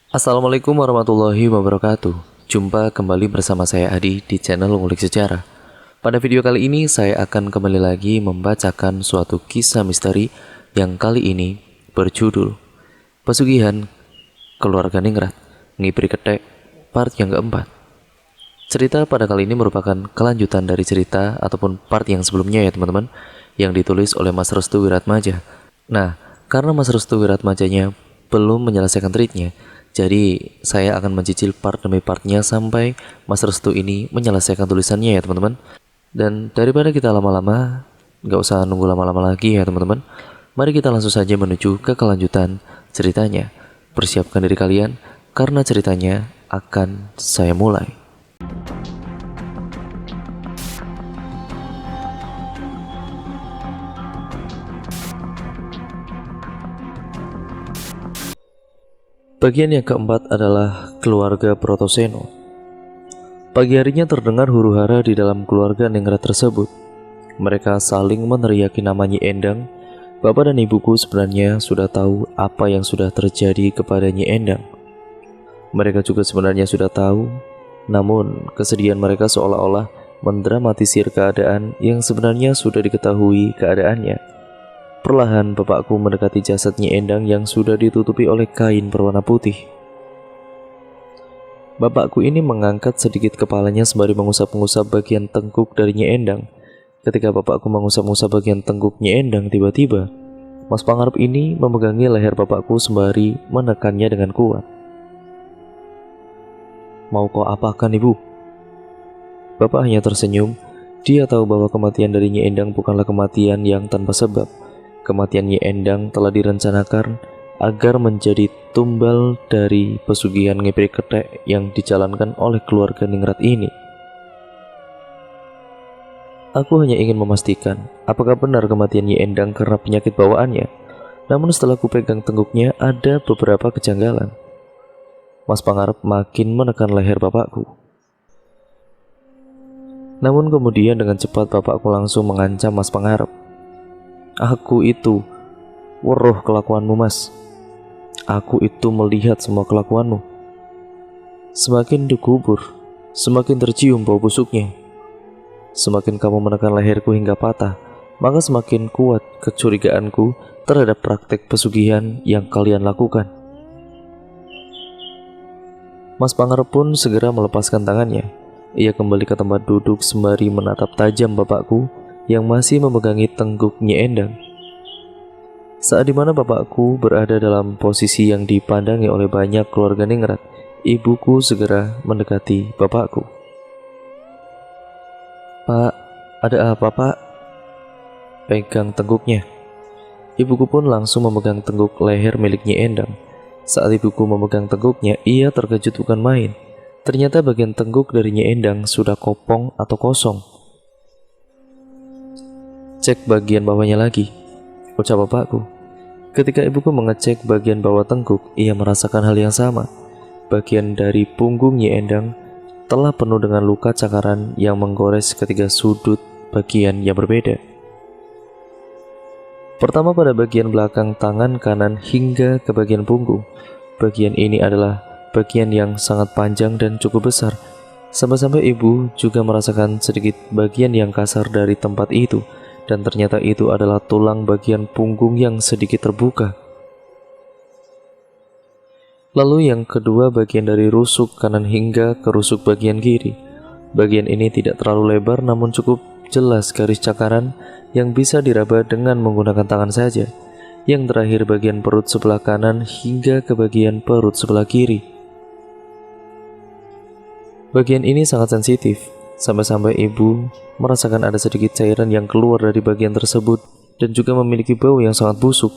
Assalamualaikum warahmatullahi wabarakatuh. Jumpa kembali bersama saya Adi di channel Ngulik Sejarah. Pada video kali ini saya akan kembali lagi membacakan suatu kisah misteri yang kali ini berjudul Pesugihan Keluarga Ningrat Ngipri Ketek part yang keempat. Cerita pada kali ini merupakan kelanjutan dari cerita ataupun part yang sebelumnya ya teman-teman, yang ditulis oleh Mas Restu Wiratmaja. Nah, karena Mas Restu Wiratmajanya belum menyelesaikan treatnya, jadi saya akan mencicil part demi partnya sampai Mas Restu ini menyelesaikan tulisannya ya teman-teman. Dan daripada kita lama-lama, nggak usah nunggu lama-lama lagi ya teman-teman, mari kita langsung saja menuju ke kelanjutan ceritanya. Persiapkan diri kalian karena ceritanya akan saya mulai. Bagian yang keempat adalah keluarga Protoseno. Pagi harinya terdengar huru-hara di dalam keluarga Ningrat tersebut. Mereka saling meneriaki nama Nyi Endang. Bapak dan ibuku sebenarnya sudah tahu apa yang sudah terjadi kepada Nyi Endang. Mereka juga sebenarnya sudah tahu, namun kesedihan mereka seolah-olah mendramatisir keadaan yang sebenarnya sudah diketahui keadaannya. Perlahan bapakku mendekati jasad Nyi Endang yang sudah ditutupi oleh kain berwarna putih. Bapakku ini mengangkat sedikit kepalanya sembari mengusap-ngusap bagian tengkuk dari Nyi Endang. Ketika bapakku mengusap-ngusap bagian tengkuk Nyi Endang, tiba-tiba Mas Pangarep ini memegangi leher bapakku sembari menekannya dengan kuat. "Mau kau apakan, Ibu?" Bapak hanya tersenyum. Dia tahu bahwa kematian dari Nyi Endang bukanlah kematian yang tanpa sebab. Kematian Nyi Endang telah direncanakan agar menjadi tumbal dari pesugihan Ngipri Ketek yang dijalankan oleh keluarga Ningrat ini. Aku hanya ingin memastikan apakah benar kematian Nyi Endang karena penyakit bawaannya. Namun setelah kupegang tengkuknya ada beberapa kejanggalan. Mas Pangarep makin menekan leher bapakku. Namun kemudian dengan cepat bapakku langsung mengancam Mas Pangarep. "Aku itu weruh kelakuanmu, Mas. Aku itu melihat semua kelakuanmu. Semakin dikubur, semakin tercium bau busuknya. Semakin kamu menekan leherku hingga patah, maka semakin kuat kecurigaanku terhadap praktek pesugihan yang kalian lakukan." Mas Pangarep pun segera melepaskan tangannya. Ia kembali ke tempat duduk sembari menatap tajam bapakku yang masih memegangi tengkuk Nyi Endang. Saat dimana bapakku berada dalam posisi yang dipandangi oleh banyak keluarga Ningrat, ibuku segera mendekati bapakku. "Pak, ada apa, Pak?" Pegang tengkuknya. Ibuku pun langsung memegang tengkuk leher milik Nyi Endang. Saat ibuku memegang tengkuknya, ia terkejut bukan main. Ternyata bagian tengkuk dari Nyi Endang sudah kopong atau kosong. "Cek bagian bawahnya lagi," ucap bapakku. Ketika ibuku mengecek bagian bawah tengkuk, ia merasakan hal yang sama. Bagian dari punggung Nyi Endang telah penuh dengan luka cakaran yang menggores ketiga sudut bagian yang berbeda. Pertama pada bagian belakang tangan kanan hingga ke bagian punggung. Bagian ini adalah bagian yang sangat panjang dan cukup besar. Sampai-sampai ibu juga merasakan sedikit bagian yang kasar dari tempat itu. Dan ternyata itu adalah tulang bagian punggung yang sedikit terbuka. Lalu yang kedua bagian dari rusuk kanan hingga ke rusuk bagian kiri. Bagian ini tidak terlalu lebar namun cukup jelas garis cakaran yang bisa diraba dengan menggunakan tangan saja. Yang terakhir bagian perut sebelah kanan hingga ke bagian perut sebelah kiri. Bagian ini sangat sensitif. Sampai-sampai ibu merasakan ada sedikit cairan yang keluar dari bagian tersebut dan juga memiliki bau yang sangat busuk.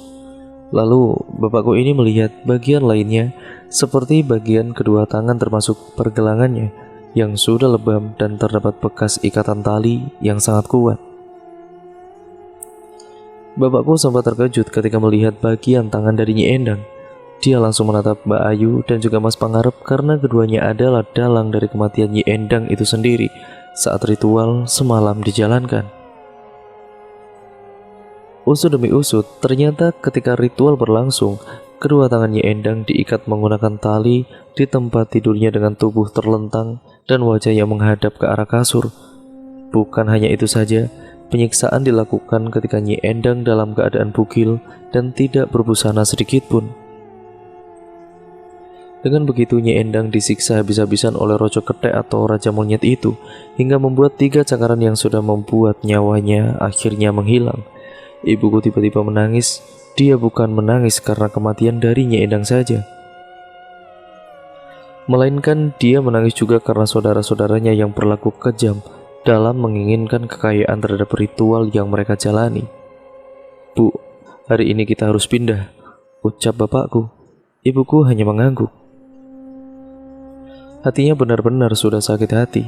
Lalu bapakku ini melihat bagian lainnya seperti bagian kedua tangan termasuk pergelangannya yang sudah lebam dan terdapat bekas ikatan tali yang sangat kuat. Bapakku sempat terkejut ketika melihat bagian tangan dari Nyi Endang. Dia langsung menatap Mbak Ayu dan juga Mas Pangarep karena keduanya adalah dalang dari kematian Nyi Endang itu sendiri saat ritual semalam dijalankan. Usut demi usut, ternyata ketika ritual berlangsung, Kedua tangannya Endang diikat menggunakan tali di tempat tidurnya dengan tubuh terlentang dan wajahnya menghadap ke arah kasur. Bukan hanya itu saja, penyiksaan dilakukan ketika Nyi Endang dalam keadaan bugil dan tidak berbusana sedikit pun. Dengan begitu Nyi Endang disiksa habis-habisan oleh Rojo Ketek atau Raja Monyet itu, hingga membuat 3 cakaran yang sudah membuat nyawanya akhirnya menghilang. Ibuku tiba-tiba menangis. Dia bukan menangis karena kematian dari Nyi Endang saja, melainkan dia menangis juga karena saudara-saudaranya yang berlaku kejam dalam menginginkan kekayaan terhadap ritual yang mereka jalani. "Bu, hari ini kita harus pindah," ucap bapakku. Ibuku hanya mengangguk. Hatinya benar-benar sudah sakit hati,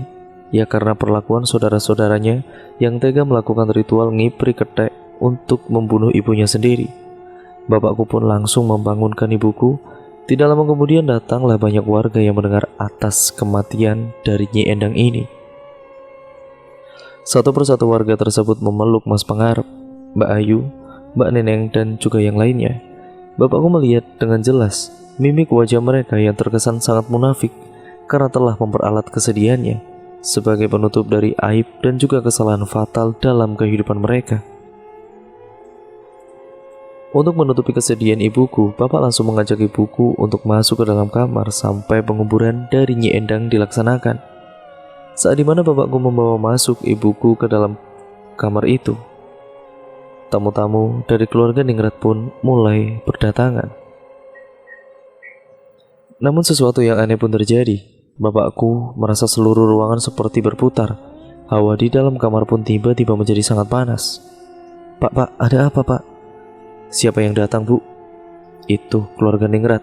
ya karena perlakuan saudara-saudaranya yang tega melakukan ritual ngipri ketek untuk membunuh ibunya sendiri. Bapakku pun langsung membangunkan ibuku. Tidak lama kemudian datanglah banyak warga yang mendengar atas kematian dari Nyi Endang ini. Satu persatu warga tersebut memeluk Mas Pengarep, Mbak Ayu, Mbak Neneng, dan juga yang lainnya. Bapakku melihat dengan jelas mimik wajah mereka yang terkesan sangat munafik karena telah memperalat kesedihannya sebagai penutup dari aib dan juga kesalahan fatal dalam kehidupan mereka. Untuk menutupi kesedihan ibuku, bapak langsung mengajak ibuku untuk masuk ke dalam kamar sampai penguburan dari Nyi Endang dilaksanakan. Saat dimana bapakku membawa masuk ibuku ke dalam kamar itu, tamu-tamu dari keluarga Ningrat pun mulai berdatangan. Namun sesuatu yang aneh pun terjadi. Bapakku merasa seluruh ruangan seperti berputar. Hawa di dalam kamar pun tiba-tiba menjadi sangat panas. Pak, ada apa, Pak?" "Siapa yang datang, Bu?" "Itu keluarga Ningrat,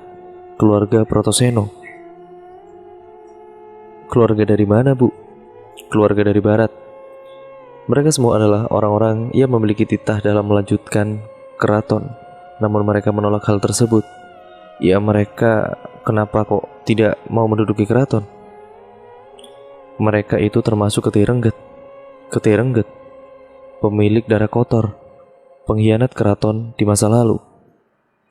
keluarga Protoseno." "Keluarga dari mana, Bu?" "Keluarga dari barat. Mereka semua adalah orang-orang yang memiliki titah dalam melanjutkan keraton. Namun mereka menolak hal tersebut." "Ya, mereka kenapa kok tidak mau menduduki keraton?" "Mereka itu termasuk Ketirengget." "Ketirengget? Pemilik darah kotor, pengkhianat keraton di masa lalu."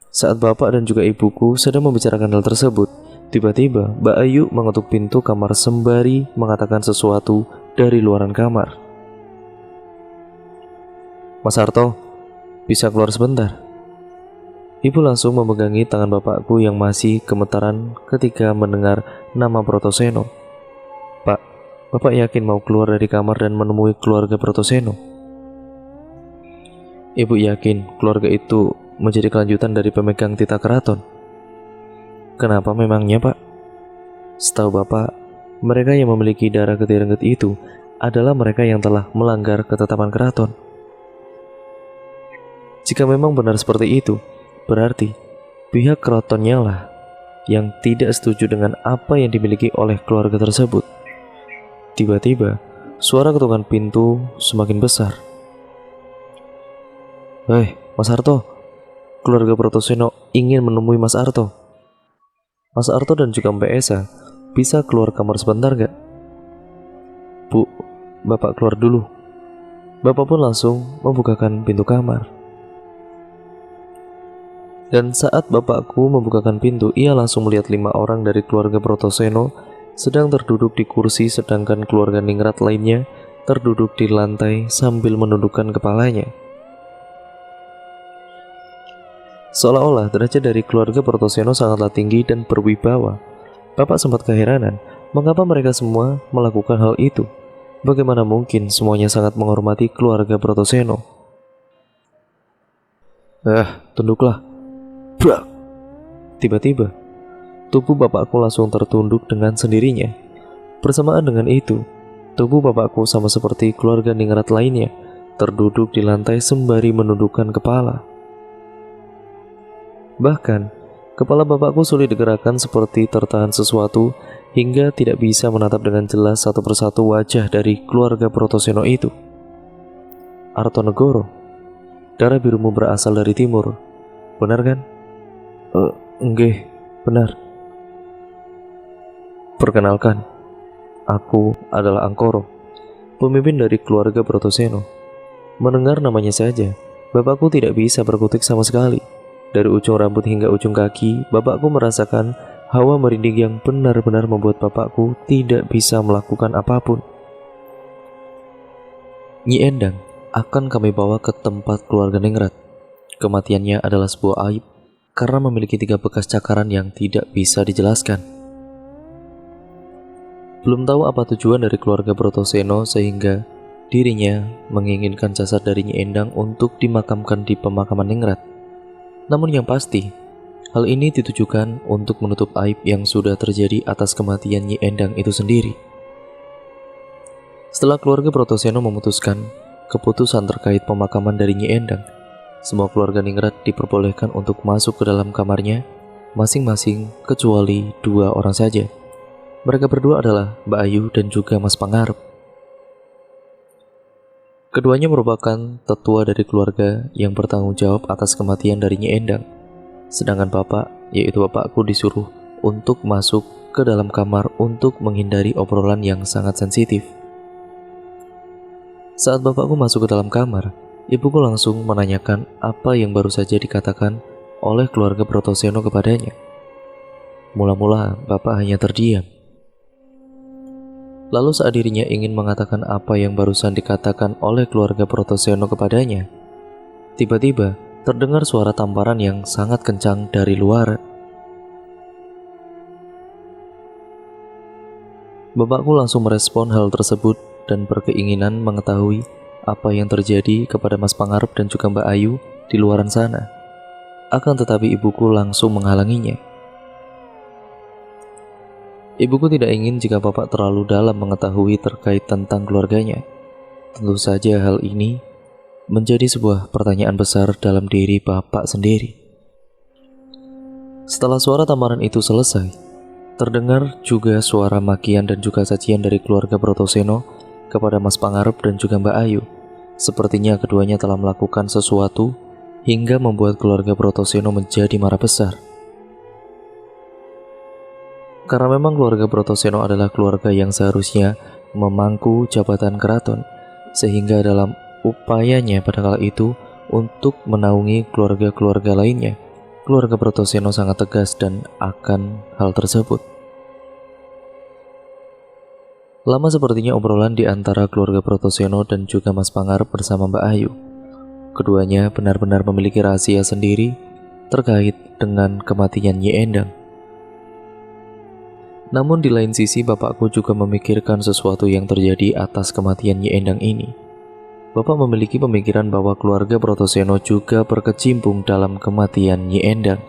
Saat bapak dan juga ibuku sedang membicarakan hal tersebut, tiba-tiba Mbak Ayu mengetuk pintu kamar sembari mengatakan sesuatu dari luaran kamar. "Mas Harto, bisa keluar sebentar?" Ibu langsung memegangi tangan bapakku yang masih gemetaran ketika mendengar nama Protoseno. "Pak, bapak yakin mau keluar dari kamar dan menemui keluarga Protoseno?" "Ibu yakin keluarga itu menjadi kelanjutan dari pemegang titah keraton." "Kenapa memangnya, Pak?" "Setahu bapak, mereka yang memiliki darah Ketirengget itu adalah mereka yang telah melanggar ketetapan keraton." "Jika memang benar seperti itu, berarti pihak keratonnya lah yang tidak setuju dengan apa yang dimiliki oleh keluarga tersebut." Tiba-tiba, suara ketukan pintu semakin besar. "Hei, Mas Harto, keluarga Protoseno ingin menemui Mas Harto." "Mas Harto dan juga Mbak Esa, bisa keluar kamar sebentar gak?" "Bu, bapak keluar dulu." Bapak pun langsung membukakan pintu kamar. Dan saat bapakku membukakan pintu, ia langsung melihat 5 orang dari keluarga Protoseno sedang terduduk di kursi, sedangkan keluarga Ningrat lainnya terduduk di lantai sambil menundukkan kepalanya. Seolah-olah derajat dari keluarga Protoseno sangatlah tinggi dan berwibawa. Bapak sempat keheranan, mengapa mereka semua melakukan hal itu? Bagaimana mungkin semuanya sangat menghormati keluarga Protoseno? Tunduklah." Brak! Tiba-tiba, tubuh bapakku langsung tertunduk dengan sendirinya. Bersamaan dengan itu, tubuh bapakku sama seperti keluarga Ningrat lainnya terduduk di lantai sembari menundukkan kepala. Bahkan, kepala bapakku sulit digerakkan seperti tertahan sesuatu hingga tidak bisa menatap dengan jelas satu persatu wajah dari keluarga Protoseno itu. "Artonegoro, darah birumu berasal dari timur, benar kan?" Enggak, benar." "Perkenalkan, aku adalah Angkoro, pemimpin dari keluarga Protoseno." Mendengar namanya saja, bapakku tidak bisa berkutik sama sekali. Dari ujung rambut hingga ujung kaki, bapakku merasakan hawa merinding yang benar-benar membuat bapakku tidak bisa melakukan apapun. Nyi Endang akan kami bawa ke tempat keluarga Ningrat. Kematiannya adalah sebuah aib karena memiliki 3 bekas cakaran yang tidak bisa dijelaskan. Belum tahu apa tujuan dari keluarga Brotoseno sehingga dirinya menginginkan jasad dari Nyi Endang untuk dimakamkan di pemakaman Ningrat. Namun yang pasti, hal ini ditujukan untuk menutup aib yang sudah terjadi atas kematian Nyi Endang itu sendiri. Setelah keluarga Brotoseno memutuskan keputusan terkait pemakaman dari Nyi Endang, semua keluarga Ningrat diperbolehkan untuk masuk ke dalam kamarnya masing-masing kecuali 2 orang saja. Mereka berdua adalah Mbak Ayu dan juga Mas Pangarep. Keduanya merupakan tetua dari keluarga yang bertanggung jawab atas kematian dari Nyi Endang. Sedangkan bapak, yaitu bapakku, disuruh untuk masuk ke dalam kamar untuk menghindari obrolan yang sangat sensitif. Saat bapakku masuk ke dalam kamar, ibuku langsung menanyakan apa yang baru saja dikatakan oleh keluarga Brotoseno kepadanya. Mula-mula bapak hanya terdiam. Lalu saat dirinya ingin mengatakan apa yang barusan dikatakan oleh keluarga Brotoseno kepadanya, tiba-tiba terdengar suara tamparan yang sangat kencang dari luar. Bapakku langsung merespon hal tersebut dan berkeinginan mengetahui apa yang terjadi kepada Mas Pangarep dan juga Mbak Ayu di luaran sana. Akan tetapi ibuku langsung menghalanginya. Ibuku tidak ingin jika bapak terlalu dalam mengetahui terkait tentang keluarganya. Tentu saja hal ini menjadi sebuah pertanyaan besar dalam diri bapak sendiri. Setelah suara tamparan itu selesai, terdengar juga suara makian dan juga cacian dari keluarga Brotoseno kepada Mas Pangarep dan juga Mbak Ayu. Sepertinya keduanya telah melakukan sesuatu hingga membuat keluarga Brotoseno menjadi marah besar. Karena memang keluarga Brotoseno adalah keluarga yang seharusnya memangku jabatan keraton, sehingga dalam upayanya pada kala itu untuk menaungi keluarga-keluarga lainnya, keluarga Brotoseno sangat tegas dan akan hal tersebut. Lama sepertinya obrolan di antara keluarga Brotoseno dan juga Mas Pangarep bersama Mbak Ayu. Keduanya benar-benar memiliki rahasia sendiri terkait dengan kematian Nyi Endang. Namun di lain sisi bapakku juga memikirkan sesuatu yang terjadi atas kematian Nyi Endang ini. Bapak memiliki pemikiran bahwa keluarga Brotoseno juga berkecimpung dalam kematian Nyi Endang.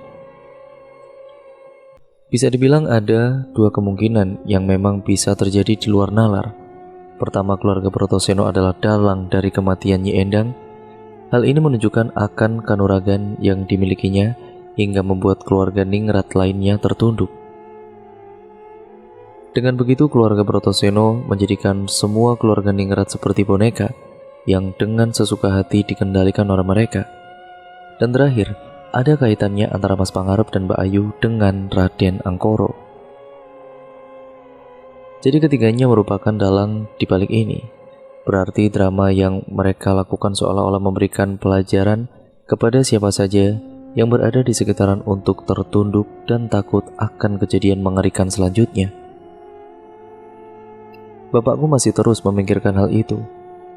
Bisa dibilang ada 2 kemungkinan yang memang bisa terjadi di luar nalar. Pertama, keluarga Brotoseno adalah dalang dari kematian Nyi Endang. Hal ini menunjukkan akan kanuragan yang dimilikinya hingga membuat keluarga Ningrat lainnya tertunduk. Dengan begitu keluarga Brotoseno menjadikan semua keluarga Ningrat seperti boneka yang dengan sesuka hati dikendalikan oleh mereka. Dan terakhir, ada kaitannya antara Mas Pangarep dan Mbak Ayu dengan Raden Angkoro. Jadi ketiganya merupakan dalang di balik ini. Berarti drama yang mereka lakukan seolah-olah memberikan pelajaran kepada siapa saja yang berada di sekitaran untuk tertunduk dan takut akan kejadian mengerikan selanjutnya. Bapakku masih terus memikirkan hal itu.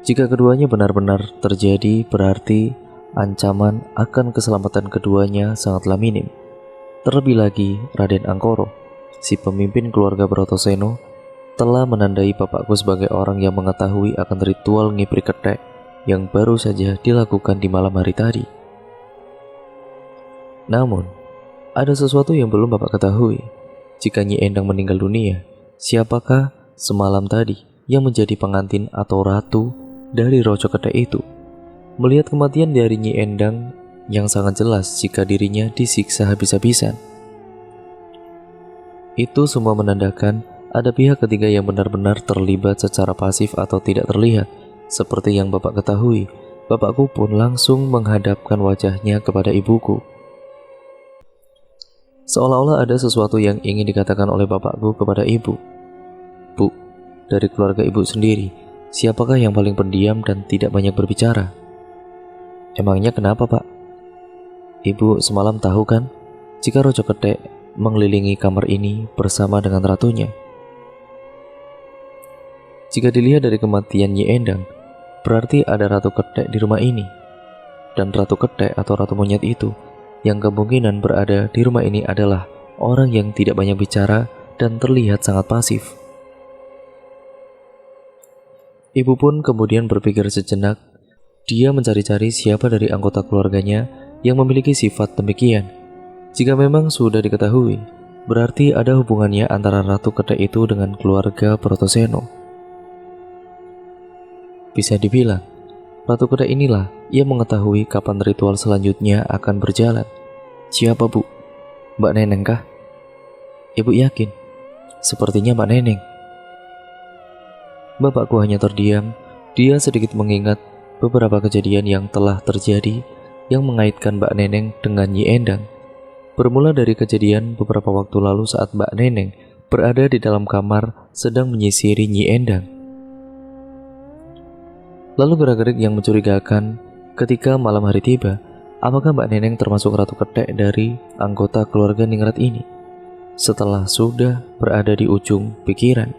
Jika keduanya benar-benar terjadi, berarti ancaman akan keselamatan keduanya sangatlah minim. Terlebih lagi, Raden Angkoro, si pemimpin keluarga Brotoseno, telah menandai bapakku sebagai orang yang mengetahui akan ritual ngipri ketek yang baru saja dilakukan di malam hari tadi. Namun, ada sesuatu yang belum bapak ketahui. Jika Nyi Endang meninggal dunia, siapakah semalam tadi yang menjadi pengantin atau ratu dari Roco Ketek itu? Melihat kematian dari Nyi Endang yang sangat jelas jika dirinya disiksa habis-habisan, itu semua menandakan ada pihak ketiga yang benar-benar terlibat secara pasif atau tidak terlihat. Seperti yang bapak ketahui, bapakku pun langsung menghadapkan wajahnya kepada ibuku. Seolah-olah ada sesuatu yang ingin dikatakan oleh bapakku kepada ibu. Bu, dari keluarga ibu sendiri, siapakah yang paling pendiam dan tidak banyak berbicara? Emangnya kenapa, Pak? Ibu semalam tahu kan, jika Rojo Kethek mengelilingi kamar ini bersama dengan ratunya. Jika dilihat dari kematian Nyi Endang, berarti ada Ratu Kethek di rumah ini. Dan Ratu Kethek atau Ratu Monyet itu yang kemungkinan berada di rumah ini adalah orang yang tidak banyak bicara dan terlihat sangat pasif. Ibu pun kemudian berpikir sejenak. Dia mencari-cari siapa dari anggota keluarganya yang memiliki sifat demikian. Jika memang sudah diketahui, berarti ada hubungannya antara Ratu Kethek itu dengan keluarga Brotoseno. Bisa dibilang, Ratu Kethek inilah yang mengetahui kapan ritual selanjutnya akan berjalan. Siapa, Bu? Mbak Neneng kah? Ibu yakin? Sepertinya Mbak Neneng. Bapakku hanya terdiam. Dia sedikit mengingat beberapa kejadian yang telah terjadi yang mengaitkan Mbak Neneng dengan Nyi Endang. Bermula dari kejadian beberapa waktu lalu saat Mbak Neneng berada di dalam kamar sedang menyisiri Nyi Endang. Lalu gerak-gerik yang mencurigakan ketika malam hari tiba. Apakah Mbak Neneng termasuk Ratu Kethek dari anggota keluarga Ningrat ini? Setelah sudah berada di ujung pikiran,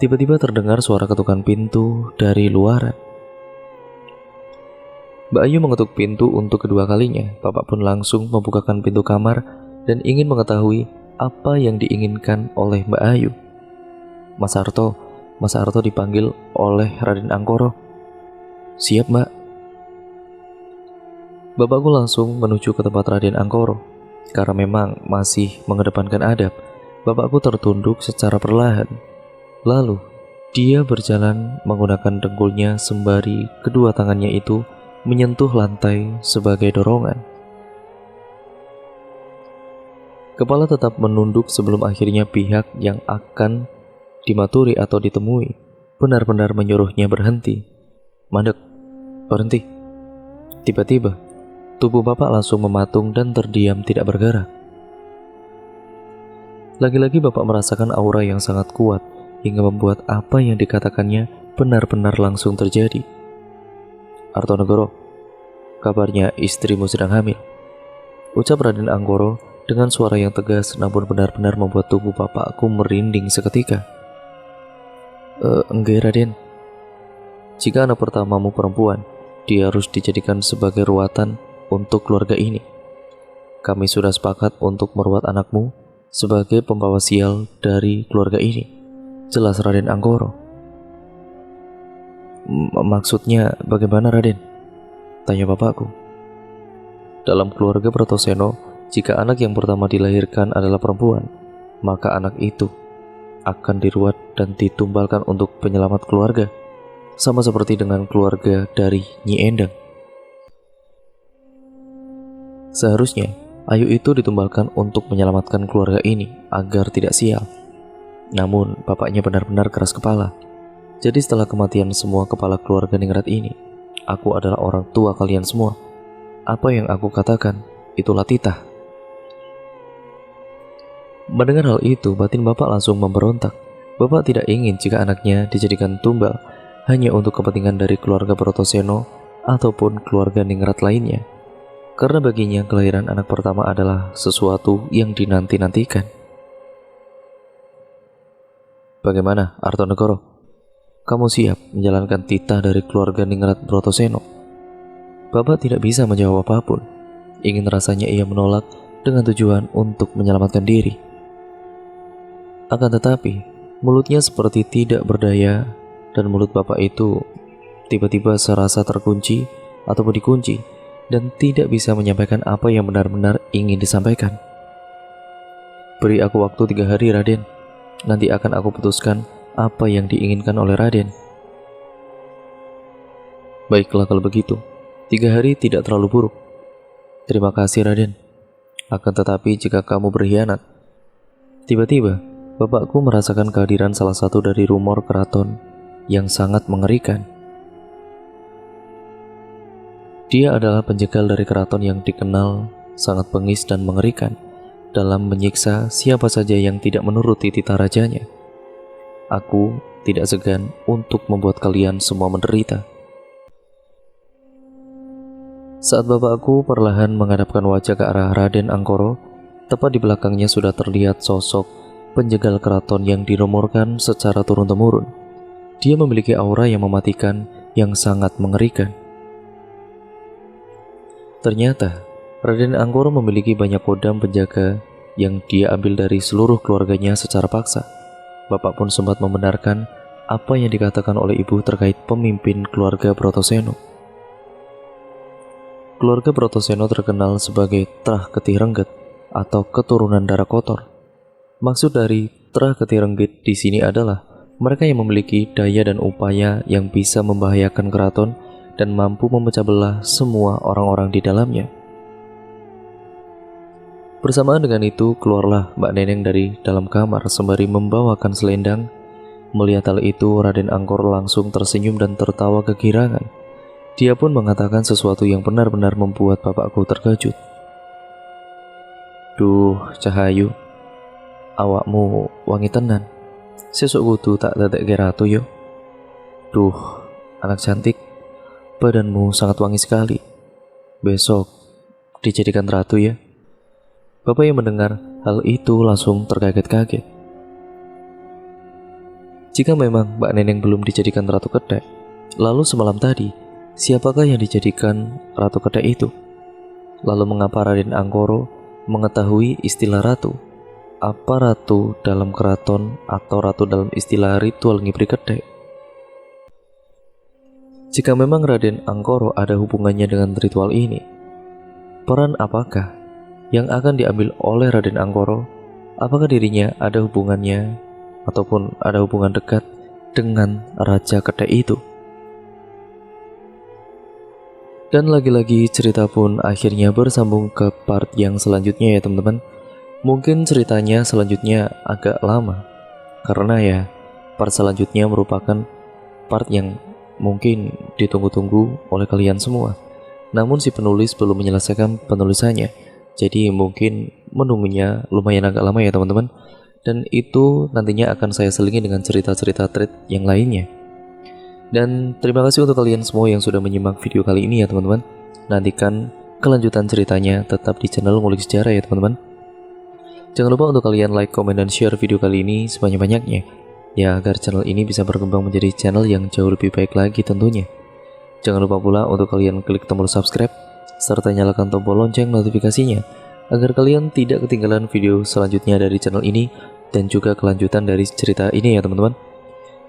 tiba-tiba terdengar suara ketukan pintu dari luaran. Mbak Ayu mengetuk pintu untuk kedua kalinya. Bapak pun langsung membukakan pintu kamar dan ingin mengetahui apa yang diinginkan oleh Mbak Ayu. Mas Arto dipanggil oleh Raden Angkoro. Siap, Mbak. Bapakku langsung menuju ke tempat Raden Angkoro. Karena memang masih mengedepankan adab, bapakku tertunduk secara perlahan. Lalu, dia berjalan menggunakan dengkulnya sembari kedua tangannya itu menyentuh lantai sebagai dorongan. Kepala tetap menunduk sebelum akhirnya pihak yang akan dimaturi atau ditemui benar-benar menyuruhnya berhenti. Mandek, berhenti. Tiba-tiba, tubuh bapak langsung mematung dan terdiam tidak bergerak. Lagi-lagi bapak merasakan aura yang sangat kuat hingga membuat apa yang dikatakannya benar-benar langsung terjadi. Artonegoro, kabarnya istrimu sedang hamil, ucap Raden Angkoro dengan suara yang tegas namun benar-benar membuat tubuh bapakku merinding seketika. Enggak, Raden. Jika anak pertamamu perempuan, dia harus dijadikan sebagai ruatan untuk keluarga ini. Kami sudah sepakat untuk meruat anakmu sebagai pembawa sial dari keluarga ini, jelas Raden Angkoro. Maksudnya bagaimana, Raden? Tanya bapakku. Dalam keluarga Brotoseno, jika anak yang pertama dilahirkan adalah perempuan, maka anak itu akan diruat dan ditumbalkan untuk penyelamat keluarga, sama seperti dengan keluarga dari Nyi Endang. Seharusnya Ayu itu ditumbalkan untuk menyelamatkan keluarga ini agar tidak sial. Namun bapaknya benar-benar keras kepala. Jadi setelah kematian semua kepala keluarga Ningrat ini, aku adalah orang tua kalian semua. Apa yang aku katakan, itulah titah. Mendengar hal itu, batin bapak langsung memberontak. Bapak tidak ingin jika anaknya dijadikan tumbal hanya untuk kepentingan dari keluarga Brotoseno ataupun keluarga Ningrat lainnya. Karena baginya kelahiran anak pertama adalah sesuatu yang dinanti-nantikan. Bagaimana, Artonegoro? Kamu siap menjalankan titah dari keluarga Ningrat Brotoseno? Bapak tidak bisa menjawab apapun. Ingin rasanya ia menolak dengan tujuan untuk menyelamatkan diri. Akan tetapi, mulutnya seperti tidak berdaya dan mulut bapak itu tiba-tiba serasa terkunci ataupun dikunci dan tidak bisa menyampaikan apa yang benar-benar ingin disampaikan. Beri aku waktu 3 hari, Raden. Nanti akan aku putuskan apa yang diinginkan oleh Raden. Baiklah kalau begitu, 3 hari tidak terlalu buruk. Terima kasih, Raden. Akan tetapi jika kamu berkhianat. Tiba-tiba, bapakku merasakan kehadiran salah satu dari rumor keraton yang sangat mengerikan. Dia adalah penjegal dari keraton yang dikenal sangat bengis dan mengerikan dalam menyiksa siapa saja yang tidak menuruti titah rajanya. Aku tidak segan untuk membuat kalian semua menderita. Saat bapakku perlahan menghadapkan wajah ke arah Raden Angkoro, tepat di belakangnya sudah terlihat sosok penjegal keraton yang dinomorkan secara turun-temurun. Dia memiliki aura yang mematikan, yang sangat mengerikan. Ternyata, Raden Angkoro memiliki banyak kodam penjaga yang dia ambil dari seluruh keluarganya secara paksa. Bapak pun sempat membenarkan apa yang dikatakan oleh ibu terkait pemimpin keluarga Brotoseno. Keluarga Brotoseno terkenal sebagai Trah Ketih Renggit atau keturunan darah kotor. Maksud dari Trah Ketih Renggit di sini adalah mereka yang memiliki daya dan upaya yang bisa membahayakan keraton dan mampu memecah belah semua orang-orang di dalamnya. Bersamaan dengan itu, keluarlah Mbak Neneng dari dalam kamar sembari membawakan selendang. Melihat hal itu, Raden Angkoro langsung tersenyum dan tertawa kegirangan. Dia pun mengatakan sesuatu yang benar-benar membuat bapakku terkejut. "Duh, Cahayu, awakmu wangi tenan. Sesuk kudu tak dadekke ratu yo. Duh, anak cantik, badanmu sangat wangi sekali. Besok dijadikan ratu ya." Bapak yang mendengar hal itu langsung terkaget-kaget. Jika memang Mbak Neneng belum dijadikan Ratu Kedai, lalu semalam tadi, siapakah yang dijadikan Ratu Kedai itu? Lalu mengapa Raden Angkoro mengetahui istilah ratu? Apa ratu dalam keraton atau ratu dalam istilah ritual ngibri kedai? Jika memang Raden Angkoro ada hubungannya dengan ritual ini, peran apakah yang akan diambil oleh Raden Angkoro? Apakah dirinya ada hubungannya ataupun ada hubungan dekat dengan Raja Kedai itu? Dan lagi-lagi cerita pun akhirnya bersambung ke part yang selanjutnya ya teman-teman. Mungkin ceritanya selanjutnya agak lama, karena ya part selanjutnya merupakan part yang mungkin ditunggu-tunggu oleh kalian semua. Namun si penulis belum menyelesaikan penulisannya, jadi mungkin menunggunya lumayan agak lama ya teman-teman. Dan itu nantinya akan saya selingi dengan cerita-cerita thread yang lainnya. Dan terima kasih untuk kalian semua yang sudah menyimak video kali ini ya teman-teman. Nantikan kelanjutan ceritanya tetap di channel Ngulik Sejarah ya teman-teman. Jangan lupa untuk kalian like, comment, dan share video kali ini sebanyak-banyaknya, ya agar channel ini bisa berkembang menjadi channel yang jauh lebih baik lagi tentunya. Jangan lupa pula untuk kalian klik tombol subscribe serta nyalakan tombol lonceng notifikasinya agar kalian tidak ketinggalan video selanjutnya dari channel ini dan juga kelanjutan dari cerita ini ya teman-teman.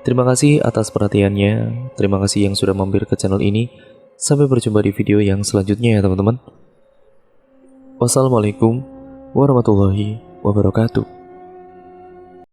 Terima kasih atas perhatiannya, terima kasih yang sudah mampir ke channel ini. Sampai berjumpa di video yang selanjutnya ya teman-teman. Wassalamualaikum warahmatullahi wabarakatuh.